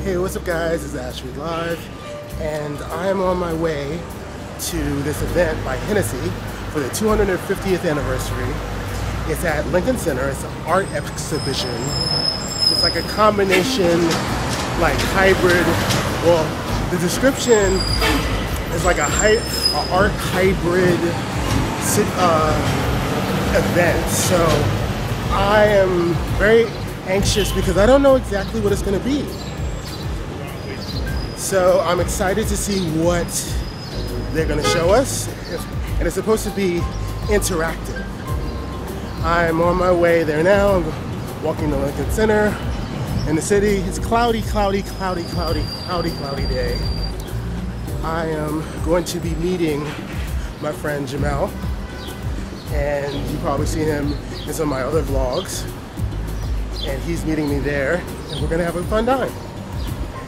Hey, what's up guys, it's Ashby Live, and I'm on my way to this event by Hennessy for the 250th anniversary. It's at Lincoln Center. It's an art exhibition. It's like a combination, like hybrid, well, the description is like a art hybrid event. So I am very anxious because I don't know exactly what it's going to be. So I'm excited to see what they're going to show us, and it's supposed to be interactive. I'm on my way there now. I'm walking to Lincoln Center in the city. It's cloudy day. I am going to be meeting my friend Jamal, and you've probably seen him in some of my other vlogs, and he's meeting me there, and we're gonna have a fun time.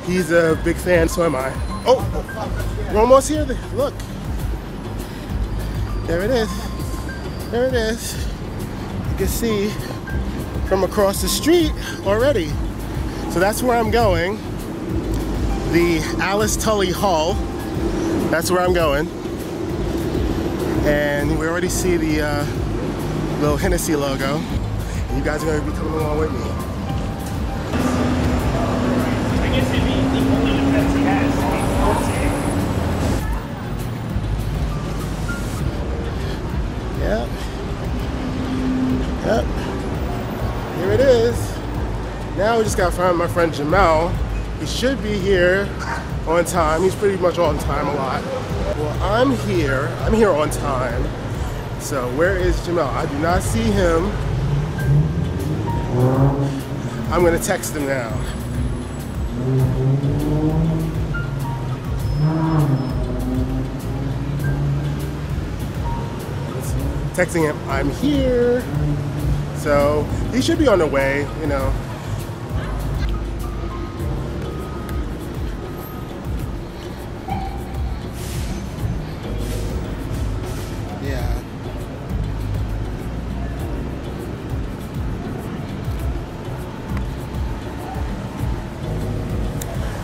He's a big fan, so am I. Oh, we're almost here. Look, there it is. There it is. You can see from across the street already. So that's where I'm going. The Alice Tully Hall. That's where I'm going. And we already see the little Hennessy logo. And you guys are going to be coming along with me. I guess it'd be the only defense he has. Yep. Yep. Here it is. Now we just got to find my friend Jamal. He should be here on time. He's pretty much on time a lot. Well, I'm here on time. So where is Jamal? I do not see him. I'm gonna text him now. Texting him, I'm here. So he should be on the way, you know. Yeah.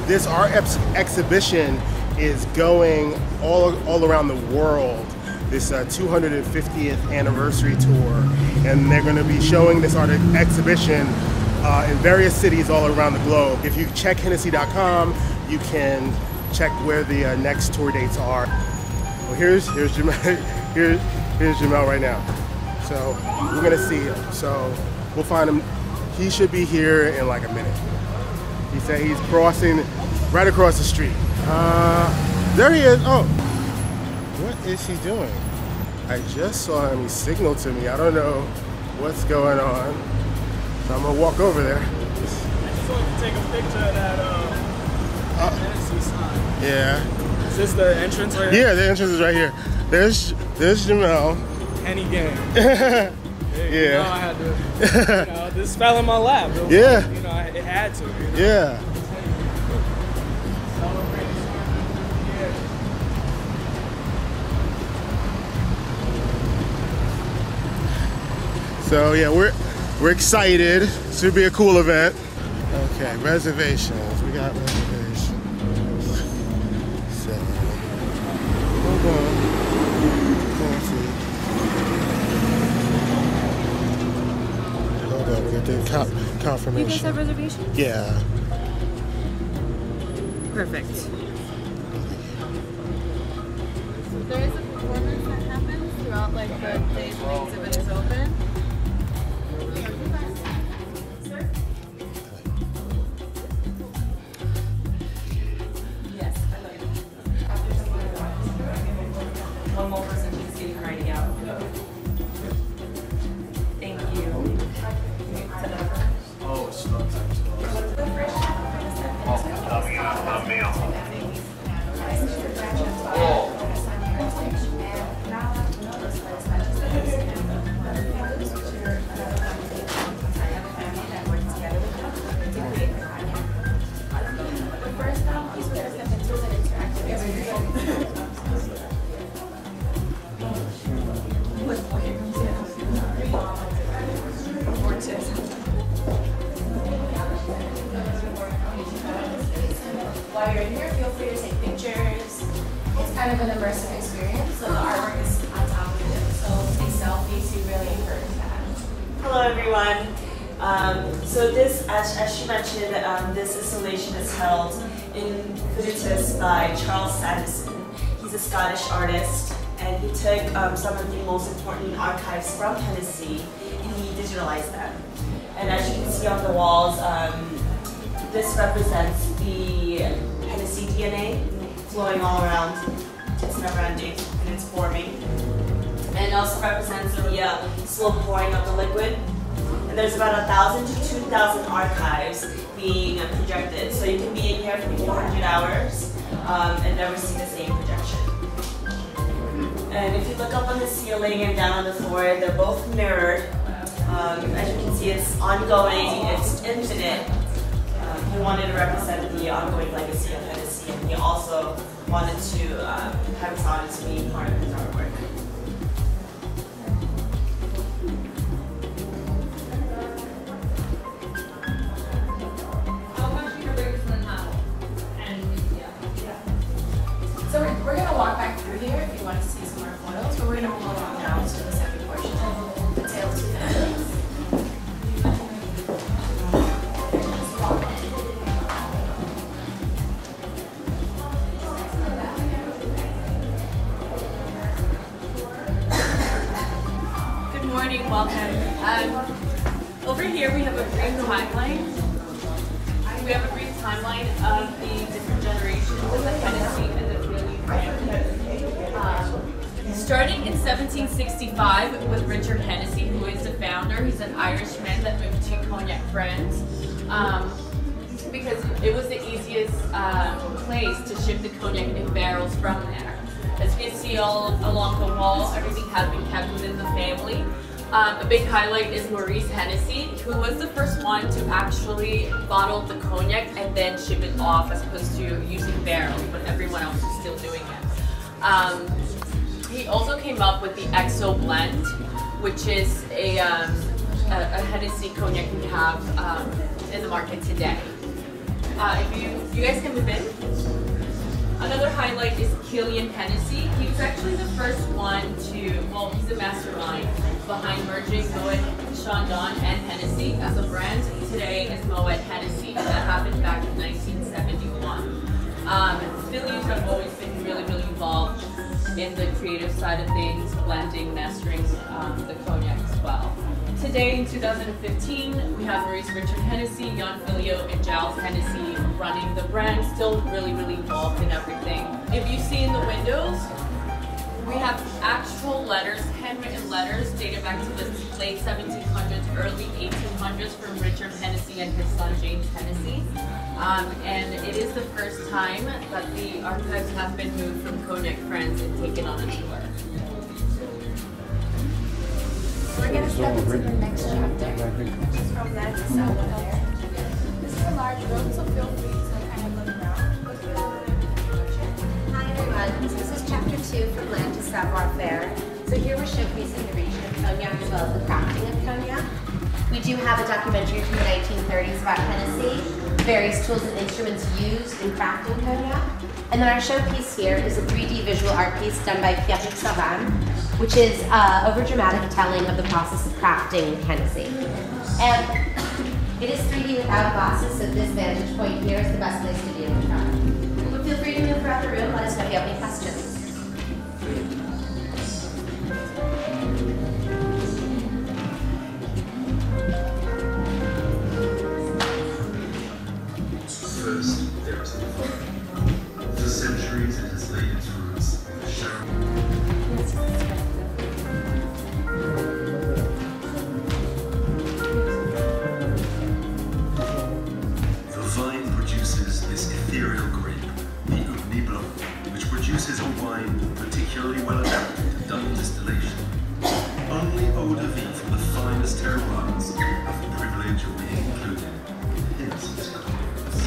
This art exhibition is going all around the world. This 250th anniversary tour, and they're going to be showing this art exhibition in various cities all around the globe. If you check Hennessy.com, you can check where the next tour dates are. Well, here's Jamal. Here's Jamal right now. So we're gonna see him. So we'll find him. He should be here in like a minute. He said he's crossing right across the street. There he is. Oh. What is he doing? I just saw him. He signaled to me. I don't know what's going on. So I'm gonna walk over there. I just wanted to take a picture of that Hennessy sign. Yeah. Is this the entrance right here? Yeah, the entrance is right here. There's Jamal. Henny game. Yeah. You know, I had to, you know, this fell in my lap. It was Yeah. like, you know, it had to. You know? Yeah. So yeah, we're excited. This should be a cool event. Okay, reservations. We got reservations. So hold on. Hold on, we got the confirmation. You guys have reservations? Yeah. Perfect. There is a performance that happens throughout like the days the exhibit is open. Yes, I love it. One more person keeps getting writing out. Thank you. Oh, it's not while you're in here, feel free to take pictures. It's kind of an immersive experience, so the artwork is on top of it. So take selfies, we really encourage that. Hello everyone. So this, as she mentioned, this installation is held in Flûtist by Charles Sanderson. He's a Scottish artist, and he took some of the most important archives from Hennessy and he digitalized them. And as you can see on the walls, this represents the Hennessy DNA flowing all around. It's never ending and it's forming. And it also represents the slow pouring of the liquid. And there's about 1,000 to 2,000 archives being projected. So you can be in here for 400 hours and never see the same projection. And if you look up on the ceiling and down on the floor, they're both mirrored. As you can see, it's ongoing, it's infinite. He wanted to represent the ongoing legacy of Hennessy, and he also wanted to have his audience be part of his artwork. So we're going to walk back through here if you want to see some more photos, but we're going to move along now to the second portion of the Tale of Two Families. Good morning, welcome. Over here we have a brief timeline. We have a brief timeline of the different generations of the Hennessy and the Julliard family. Starting in 1765 with Richard Hennessy, who is the founder. He's an Irishman that moved to Cognac, France, because it was the easiest place to ship the cognac in barrels from there. As you can see all along the wall, everything has been kept within the family. A big highlight is Maurice Hennessy, who was the first one to actually bottle the cognac and then ship it off, as opposed to using barrels, but everyone else is still doing it. He also came up with the XO blend, which is a Hennessy cognac we have in the market today. If you guys can move in. Another highlight is Callie Hennessy. He was actually the first one to, well, he's the mastermind behind merging Moet, Chandon, and Hennessy as a brand. Today is Moet Hennessy, and that happened back in 1971. Phillies have always been really involved in the creative side of things, blending, mastering the cognac as well. Today, in 2015, we have Maurice Richard Hennessy, Jan Filio, and Giles Hennessy running the brand, still really involved in everything. If you see in the windows, we have actual letters, handwritten letters, dated back to the late 1700s, early 1800s from Richard Hennessy and his son James Hennessy. And it is the first time that the archives have been moved from Cognac, France and taken on a tour. We're going to step into the next chapter, which is from that to savoir-faire. This is a large room, so feel free to kind of look around. Hi everyone, so this is chapter 2 from Land to Savoir-Faire. So here we're showcasing the region of Cognac as well as the crafting of Cognac. We do have a documentary from the 1930s about Hennessy, various tools and instruments used in crafting Cognac. And then our showpiece here is a 3D visual art piece done by Pierre Savan, which is over-dramatic telling of the process of crafting Hennessy. And it is 3D without glasses, so this vantage point here is the best place to be able to try. But feel free to move throughout the room, let us know if you have any questions. First, there is the fire. For centuries, it has laid its roots in the shadow. The vine produces this ethereal grape, the Ugni Blanc, which produces a wine particularly well adapted to double distillation. Only eau de vie from the finest terroirs have the privilege of being included in his cocktails.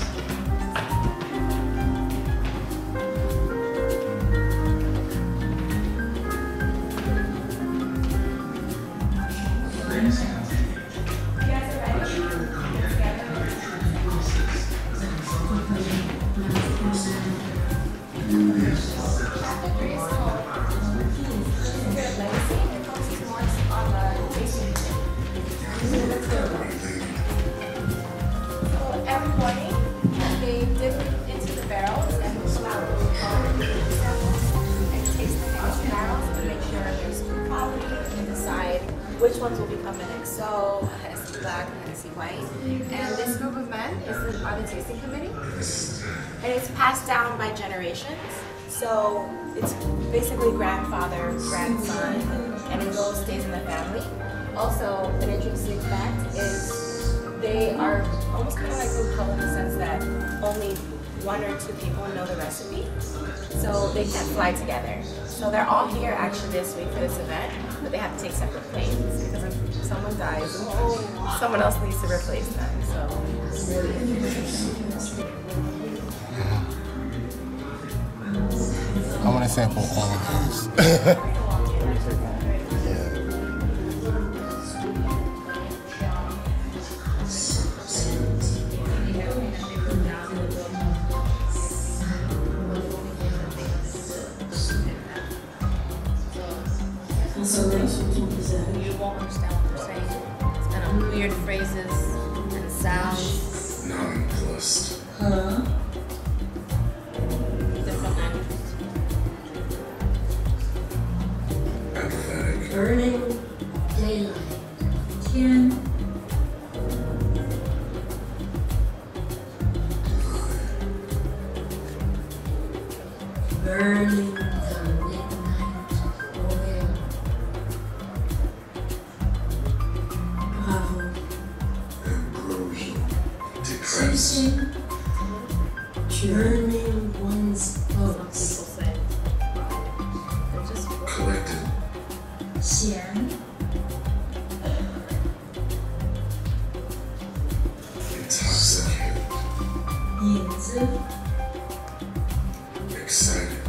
which ones will be coming next. So Hennessy Black, Hennessy White. And this group of men are the tasting committee. And it's passed down by generations. So it's basically grandfather, grandson, and it goes stays in the family. Also, an interesting fact is they are almost kind of like RuPaul in the sense that only 1 or 2 people know the recipe, so they can't fly together. So they're all here actually this week for this event, but they have to take separate planes because if someone dies, someone else needs to replace them. So it's really interesting. I want to sample all of these. You won't understand what they're saying. It's kind of weird phrases and sounds. Nonplussed. Different languages. Apathetic. Burning daylight. 天 burning the midnight oil. Bravo. Ambrosia. Depressed. Burning one's boats. Collected. 闲 Intoxicated. 影子 Excited.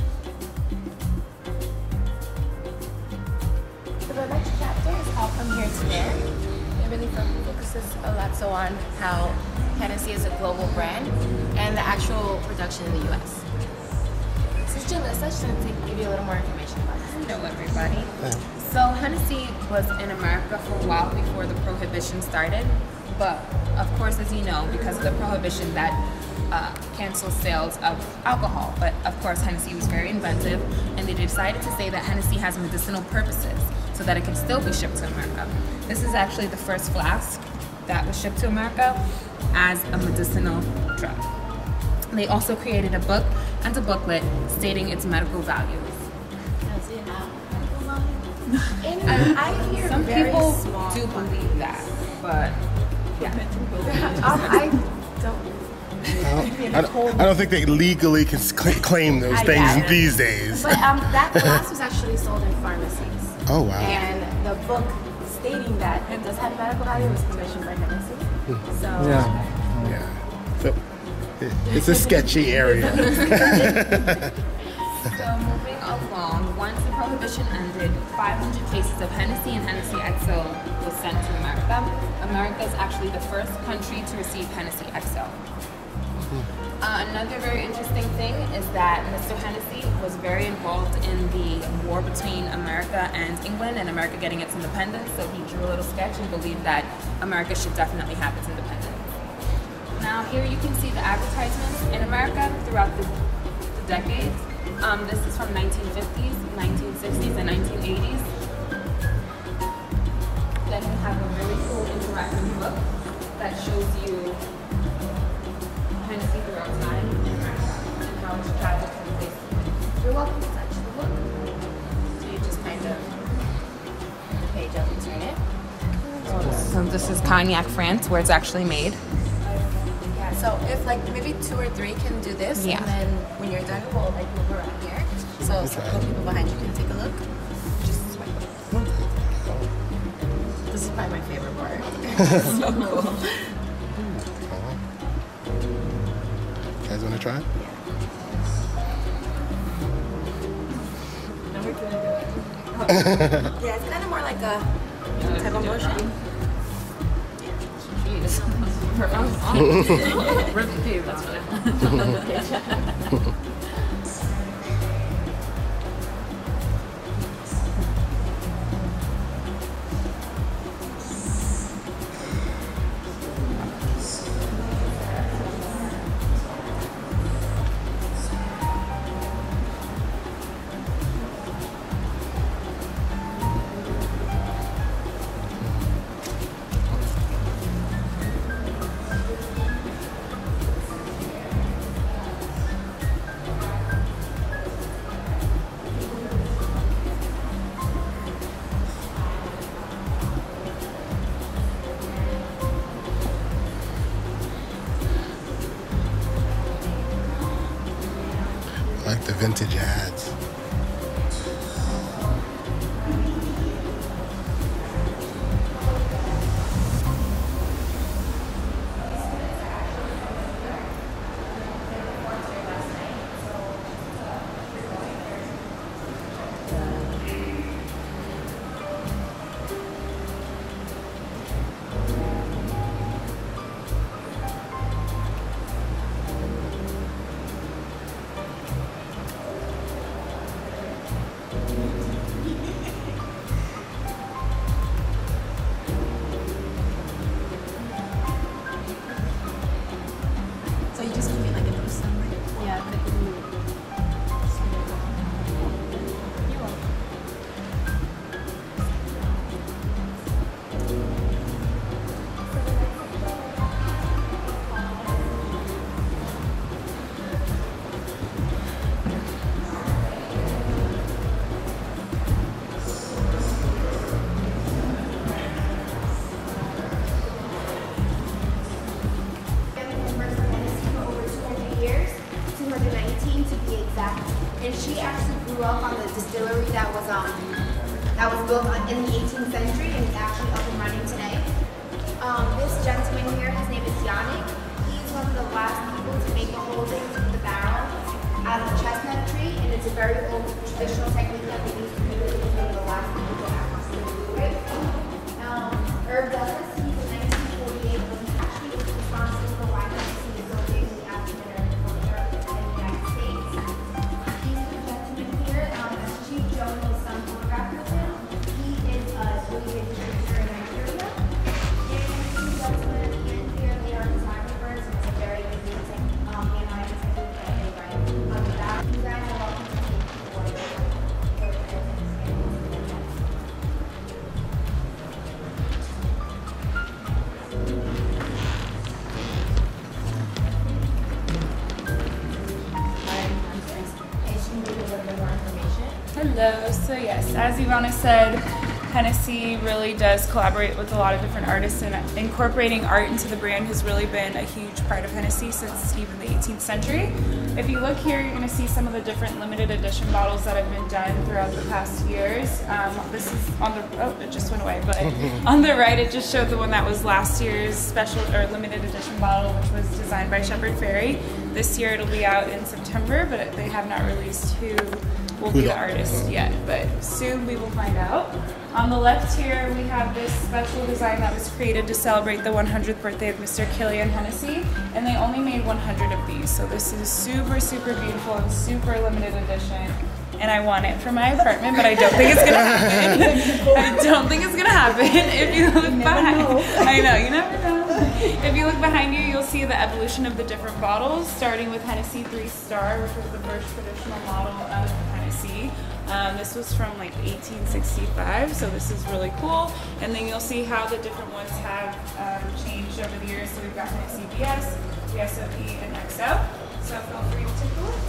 So the next chapter is how from here to there. It really focuses a lot so on how Hennessy is a global brand and the actual production in the U.S. So Jenna, let's give you a little more information about this. Hello everybody. So Hennessy was in America for a while before the prohibition started, but of course, as you know, because of the prohibition that canceled sales of alcohol. But of course, Hennessy was very inventive, and they decided to say that Hennessy has medicinal purposes so that it can still be shipped to America. This is actually the first flask that was shipped to America as a medicinal drug. They also created a book and a booklet stating its medical values. I hear Some very people small do believe that, but yeah. I don't. I don't think they legally can claim those things these days. But that glass was actually sold in pharmacies. Oh wow! And the book stating that it does have medical value was commissioned by Hennessy. So Yeah. So it's a sketchy area. So moving along, once the prohibition ended, 500 cases of Hennessy and Hennessy XO was sent to America. America is actually the first country to receive Hennessy XO. Another very interesting thing is that Mr. Hennessy was very involved in the war between America and England and America getting its independence, so he drew a little sketch and believed that America should definitely have its independence. Now here you can see the advertisements in America throughout the decades. This is from 1950s, 1960s, and 1980s. Then we have a really cool interactive book that shows you Hennessy throughout time in America and how it's traveled from place to place. you're welcome to touch the book. So you just kind of the page up and turn it. So this is Cognac, France, where it's actually made. Yeah. So if like maybe 2 or 3 can do this, Yeah. and then when you're done, we'll like move around here. So some people behind you can take a look. Just swipe. This is probably my favorite part. So cool. You guys want to try it? Now we're gonna do it. Yeah, it's kind of more like a type of motion. Jeez. Rip the pig, that's fine. like the vintage ads. And she actually grew up on the distillery that was built in the 18th century and is actually up and running today. This gentleman here, his name is Yannick. He's one of the last people to make the holdings with the barrel out of a chestnut tree, and it's a very old traditional technique that they used to do. It was one of the last people to actually do it. Herb Douglas, he's in 1948 when he actually was responsible for why Hennessy is so big in the African American culture in the United States. He's the gentleman here, that's Chief Jonah, his son, choreographed with him. He is a really big distributor in Nigeria. And the gentleman at the end here, they are photographers, and it's a very good music, handwriting technique that they write on the back. You guys are welcome to take the order. Hello, so yes, as Ivana said, Hennessy really does collaborate with a lot of different artists, and incorporating art into the brand has really been a huge part of Hennessy since even the 18th century. If you look here, you're going to see some of the different limited edition bottles that have been done throughout the past years. This is on the, oh, it just went away, but on the right it just showed the one that was last year's special or limited edition bottle, which was designed by Shepard Fairey. This year it'll be out in September, but they have not released who will be the artist yet, but soon we will find out. On the left here, we have this special design that was created to celebrate the 100th birthday of Mr. Callie Hennessy, and they only made 100 of these, so this is super, super beautiful and super limited edition. And I want it for my apartment, but I don't think it's gonna happen. I don't think it's gonna happen. If you look behind, I know, you never know. If you look behind you, you'll see the evolution of the different bottles, starting with Hennessy 3 Star, which was the first traditional model of Hennessy. This was from like 1865, so this is really cool. And then you'll see how the different ones have changed over the years. So we've got Hennessy BS, VSOP, and XO. So feel free to take a look.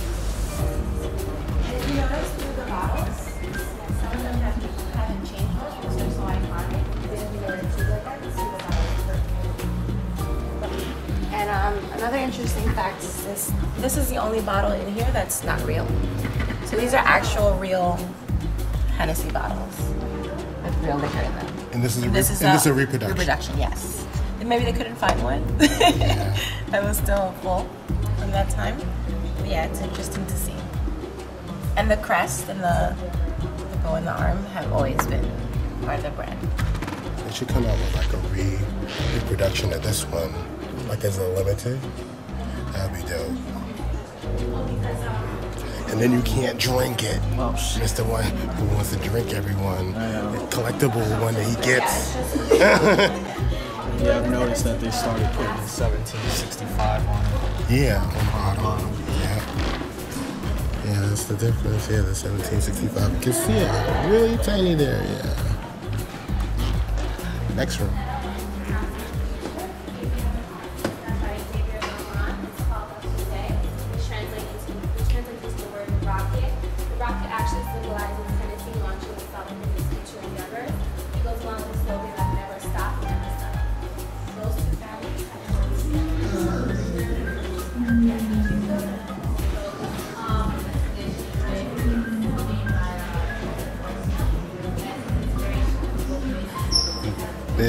And if you notice through the bottles, some of them haven't changed much because they're so iconic. If you notice through like that, you see the bottles. And another interesting fact is this is the only bottle in here that's not real. So these are actual real Hennessy bottles with real liquor in them. And this is a reproduction. Reproduction, yes. And maybe they couldn't find one that was still full from that time. But yeah, it's interesting to see. And the crest and the bow in the arm have always been part of the brand. They should come out with like a reproduction of this one, like as a limited. That'd be dope. And then you can't drink it. Oh, Mr. One who wants to drink everyone. The collectible one that he gets. Yeah, I've noticed that they started putting 1765 on it. Yeah, on the bottom. Yeah, that's the difference. Yeah, the 1765. You can see it really tiny there. Yeah. Next room.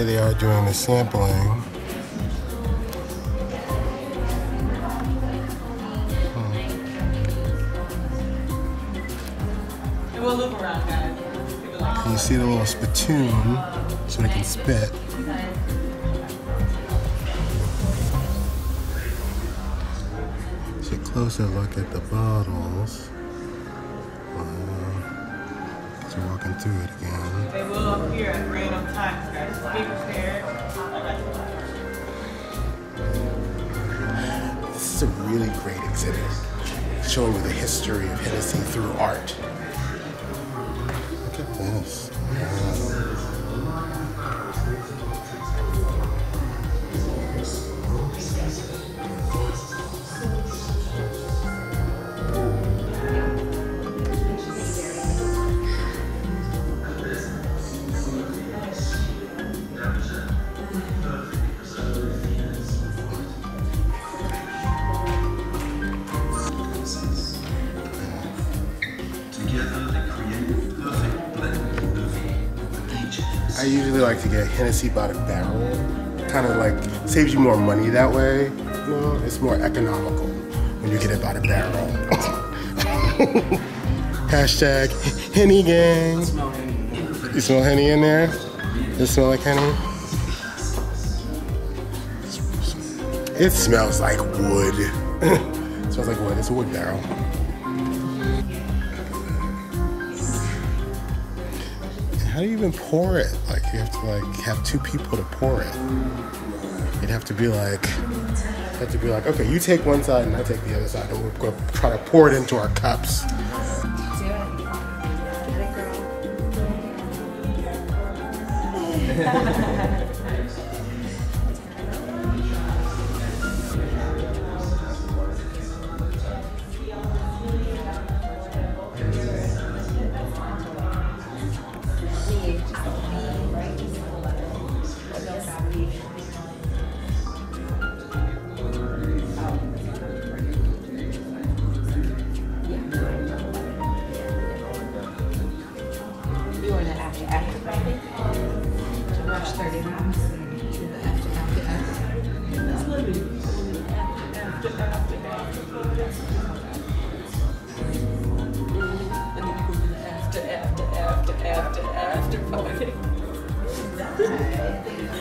Here they are doing the sampling. We'll loop around, guys. You see the little spittoon so they can spit. Take a closer look at the bottles. So we're walking through it again. They will appear at random times, guys. Be prepared. This is a really great exhibit, showing you the history of Hennessy through art. Look at this. I usually like to get Hennessy by the barrel. Kind of like saves you more money that way. You know, it's more economical when you get it by the barrel. Hashtag Henny Gang. You smell Henny in there? Does it smell like Henny? It smells like wood. It smells like wood. It's a wood barrel. How do you even pour it? Like you have to like have two people to pour it. You'd have to be like, okay, you take one side and I take the other side, and we're going to try to pour it into our cups. Do it. Let it go.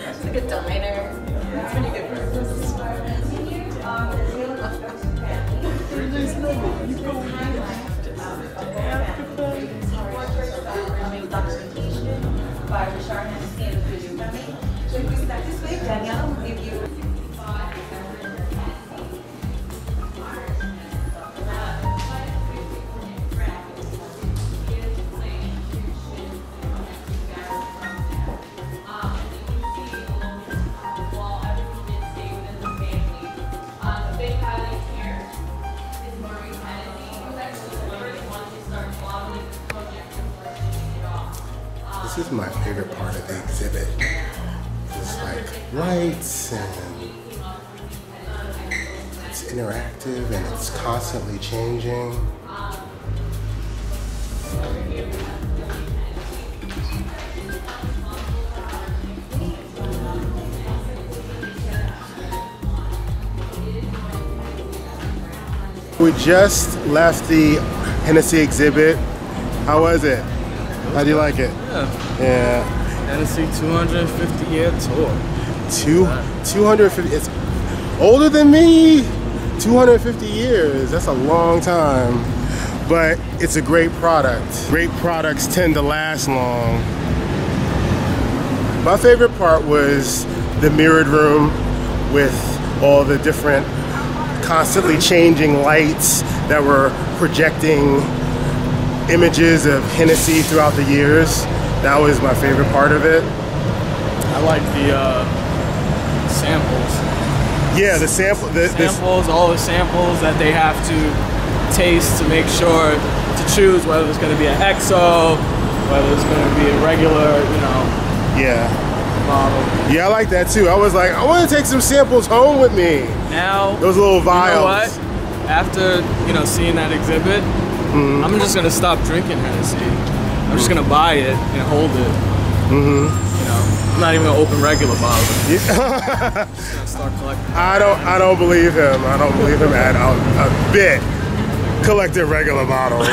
It's like a diner. It's pretty good breakfast. By Richard Hennessy and the Fusion Company. So if we start this way, Daniel will give you This is my favorite part of the exhibit. It's like lights and it's interactive and it's constantly changing. We just left the Hennessy exhibit. How was it? How do you like it? Yeah. Hennessy 250-year tour. 250. It's older than me. 250 years. That's a long time. But it's a great product. Great products tend to last long. My favorite part was the mirrored room with all the different constantly changing lights that were projecting images of Hennessy throughout the years. That was my favorite part of it. I like the samples. Yeah, the samples, all the samples that they have to taste to make sure to choose whether it's going to be an XO, whether it's going to be a regular, you know, bottle. Yeah, I like that too. I was like, I want to take some samples home with me. Now, those little vials. You know what? After, you know, seeing that exhibit, I'm just gonna stop drinking Hennessy. I'm just gonna buy it and hold it. you know, I'm not even gonna open regular bottles. Start collecting. I don't believe him. I don't believe him at a bit. Collecting regular bottles.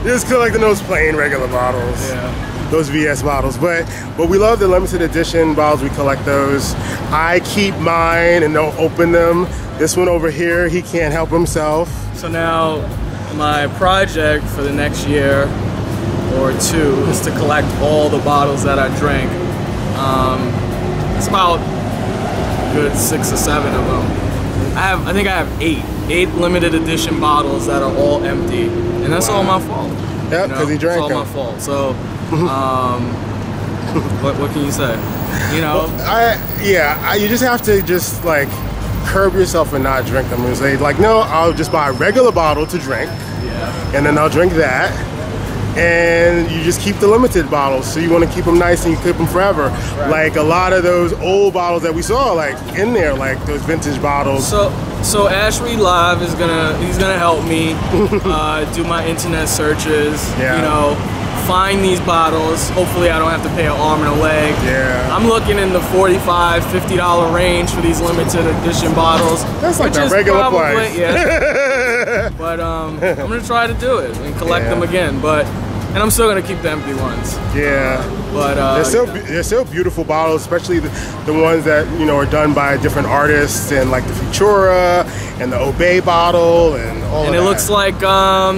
Just collecting those plain regular bottles. Yeah. Those VS bottles. But we love the limited edition bottles. We collect those. I keep mine and don't open them. This one over here, he can't help himself. So now my project for the next year or two is to collect all the bottles that I drink. It's about a good 6 or 7 of them. I think I have 8 limited edition bottles that are all empty, and that's all my fault. Yep, because he drank them. It's all my fault. So, what can you say? You know, you just have to just like curb yourself and not drink them. And say like, no, I'll just buy a regular bottle to drink, and then I'll drink that. And you just keep the limited bottles, so you want to keep them nice and you keep them forever. Right. Like a lot of those old bottles that we saw, like in there, like those vintage bottles. So Ashley Live he's gonna help me do my internet searches. Yeah. You know, find these bottles. Hopefully, I don't have to pay an arm and a leg. Yeah. I'm looking in the $45, $50 range for these limited edition bottles. That's like the regular price. Yeah. But I'm gonna try to do it and collect them again. And I'm still gonna keep the empty ones. Yeah. But they're still beautiful bottles, especially the ones that are done by different artists, and like the Futura and the Obey bottle and all. And it looks like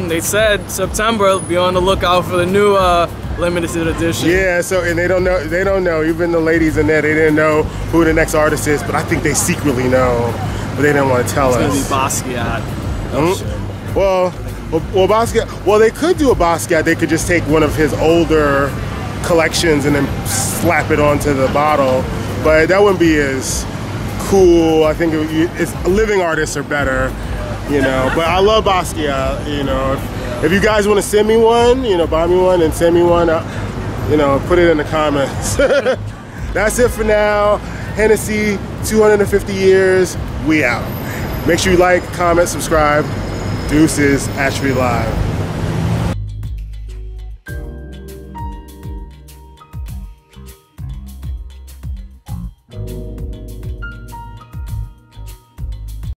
they said September. Be on the lookout for the new limited edition. Yeah. So and they don't know. Even the ladies in there, they didn't know who the next artist is, but I think they secretly know, but they didn't want to tell us. It's gonna be Basquiat. Well, Basquiat. Well, they could do a Basquiat. They could just take one of his older collections and then slap it onto the bottle, but that wouldn't be as cool. I think it's living artists are better, But I love Basquiat. If you guys want to send me one, buy me one and send me one. Put it in the comments. That's it for now. Hennessy, 250 years. We out. Make sure you like, comment, subscribe. Deuces, Ashley Live.